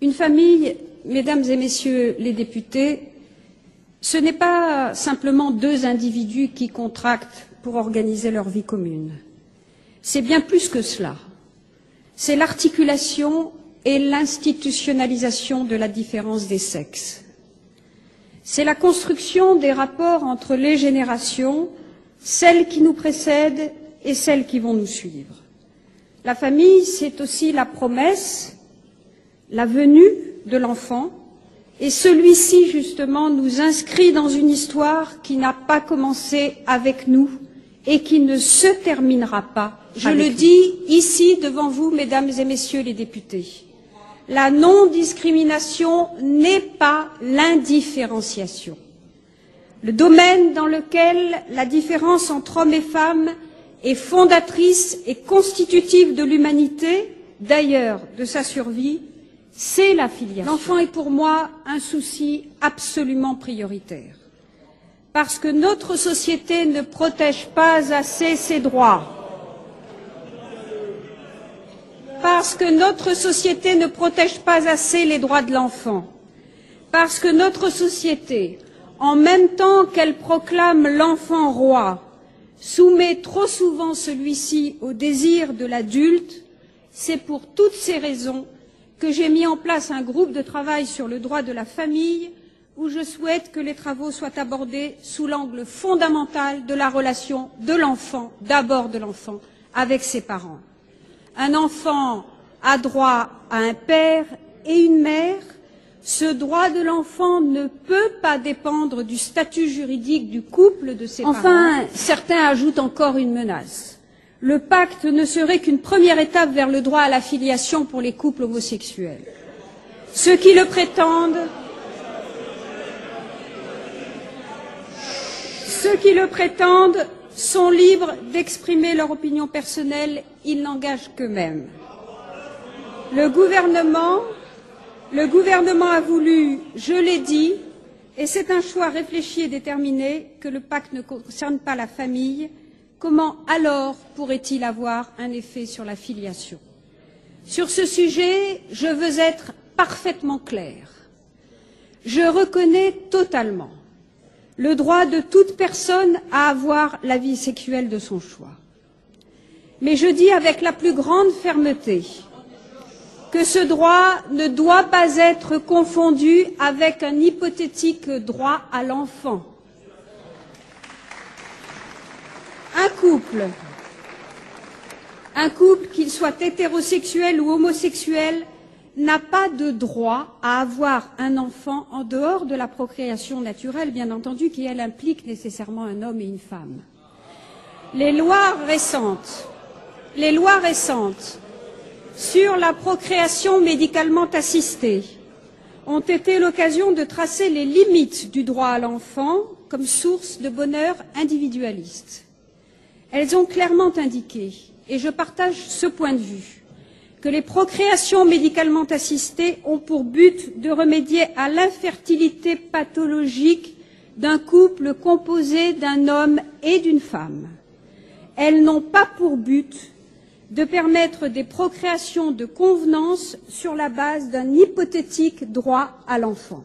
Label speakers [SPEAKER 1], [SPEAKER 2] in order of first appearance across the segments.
[SPEAKER 1] Une famille, mesdames et messieurs les députés, ce n'est pas simplement deux individus qui contractent pour organiser leur vie commune. C'est bien plus que cela. C'est l'articulation et l'institutionnalisation de la différence des sexes. C'est la construction des rapports entre les générations, celles qui nous précèdent et celles qui vont nous suivre. La famille, c'est aussi la promesse, la venue de l'enfant, et celui-ci, justement, nous inscrit dans une histoire qui n'a pas commencé avec nous et qui ne se terminera pas. Je le dis ici devant vous, mesdames et messieurs les députés. La non-discrimination n'est pas l'indifférenciation. Le domaine dans lequel la différence entre hommes et femmes est fondatrice et constitutive de l'humanité, d'ailleurs de sa survie, c'est la filiation. L'enfant est pour moi un souci absolument prioritaire, parce que notre société ne protège pas assez ses droits. Parce que notre société ne protège pas assez les droits de l'enfant, parce que notre société, en même temps qu'elle proclame l'enfant roi, soumet trop souvent celui-ci au désir de l'adulte. C'est pour toutes ces raisons que j'ai mis en place un groupe de travail sur le droit de la famille, où je souhaite que les travaux soient abordés sous l'angle fondamental de la relation de l'enfant, d'abord de l'enfant, avec ses parents. Un enfant a droit à un père et une mère. Ce droit de l'enfant ne peut pas dépendre du statut juridique du couple de ses parents. Enfin, certains ajoutent encore une menace. Le pacte ne serait qu'une première étape vers le droit à la filiation pour les couples homosexuels. Ceux qui le prétendent sont libres d'exprimer leur opinion personnelle, ils n'engagent qu'eux-mêmes. Le gouvernement a voulu, je l'ai dit, et c'est un choix réfléchi et déterminé, que le pacte ne concerne pas la famille. Comment alors pourrait-il avoir un effet sur la filiation? Sur ce sujet, je veux être parfaitement claire. Je reconnais totalement le droit de toute personne à avoir la vie sexuelle de son choix. Mais je dis avec la plus grande fermeté que ce droit ne doit pas être confondu avec un hypothétique droit à l'enfant. Un couple, qu'il soit hétérosexuel ou homosexuel, n'a pas de droit à avoir un enfant en dehors de la procréation naturelle, bien entendu, qui, elle, implique nécessairement un homme et une femme. Les lois récentes sur la procréation médicalement assistée ont été l'occasion de tracer les limites du droit à l'enfant comme source de bonheur individualiste. Elles ont clairement indiqué, et je partage ce point de vue, que les procréations médicalement assistées ont pour but de remédier à l'infertilité pathologique d'un couple composé d'un homme et d'une femme. Elles n'ont pas pour but de permettre des procréations de convenance sur la base d'un hypothétique droit à l'enfant.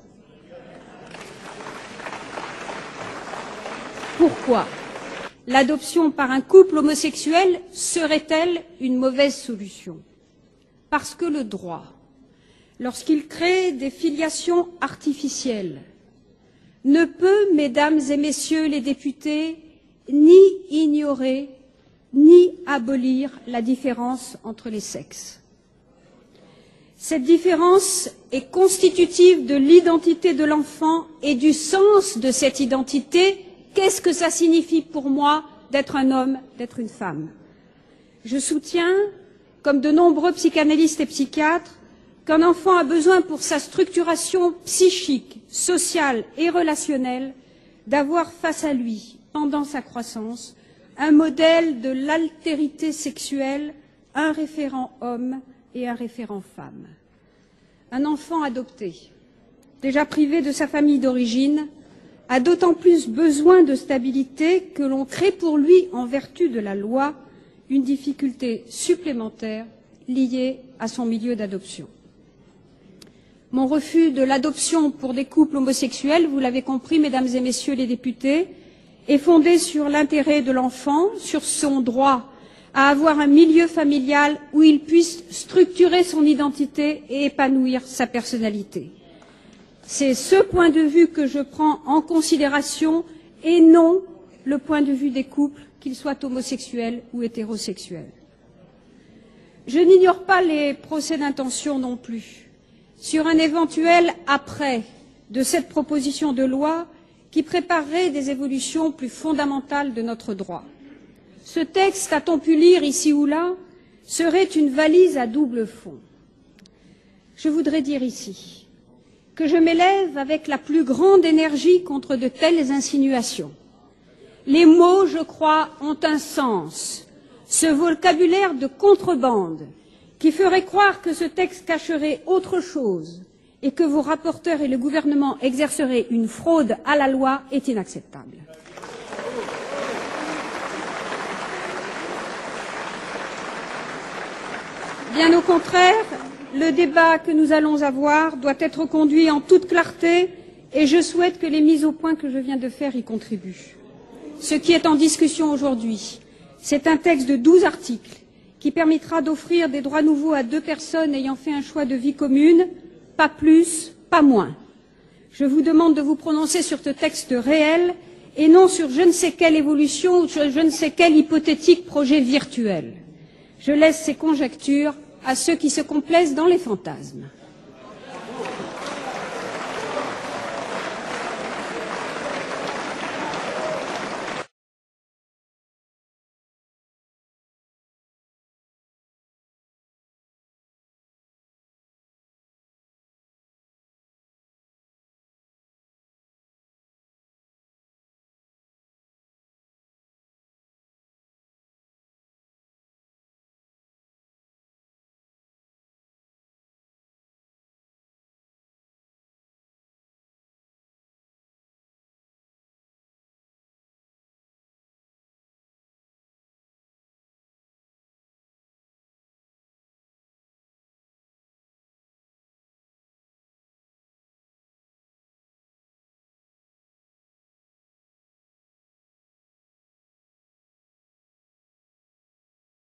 [SPEAKER 1] Pourquoi l'adoption par un couple homosexuel serait-elle une mauvaise solution? Parce que le droit, lorsqu'il crée des filiations artificielles, ne peut, mesdames et messieurs les députés, ni ignorer ni abolir la différence entre les sexes. Cette différence est constitutive de l'identité de l'enfant et du sens de cette identité. Qu'est-ce que ça signifie pour moi d'être un homme, d'être une femme? Je soutiens, comme de nombreux psychanalystes et psychiatres, qu'un enfant a besoin pour sa structuration psychique, sociale et relationnelle d'avoir face à lui, pendant sa croissance, un modèle de l'altérité sexuelle, un référent homme et un référent femme. Un enfant adopté, déjà privé de sa famille d'origine, a d'autant plus besoin de stabilité que l'on crée pour lui, en vertu de la loi, une difficulté supplémentaire liée à son milieu d'adoption. Mon refus de l'adoption pour des couples homosexuels, vous l'avez compris, mesdames et messieurs les députés, est fondé sur l'intérêt de l'enfant, sur son droit à avoir un milieu familial où il puisse structurer son identité et épanouir sa personnalité. C'est ce point de vue que je prends en considération et non le point de vue des couples, qu'ils soient homosexuels ou hétérosexuels. Je n'ignore pas les procès d'intention non plus sur un éventuel après de cette proposition de loi qui préparerait des évolutions plus fondamentales de notre droit. Ce texte, a-t-on pu lire ici ou là, serait une valise à double fond. Je voudrais dire ici que je m'élève avec la plus grande énergie contre de telles insinuations. Les mots, je crois, ont un sens. Ce vocabulaire de contrebande qui ferait croire que ce texte cacherait autre chose et que vos rapporteurs et le gouvernement exerceraient une fraude à la loi est inacceptable. Bien au contraire, le débat que nous allons avoir doit être conduit en toute clarté et je souhaite que les mises au point que je viens de faire y contribuent. Ce qui est en discussion aujourd'hui, c'est un texte de 12 articles qui permettra d'offrir des droits nouveaux à 2 personnes ayant fait un choix de vie commune, pas plus, pas moins. Je vous demande de vous prononcer sur ce texte réel et non sur je ne sais quelle évolution ou sur je ne sais quel hypothétique projet virtuel. Je laisse ces conjectures à ceux qui se complaisent dans les fantasmes.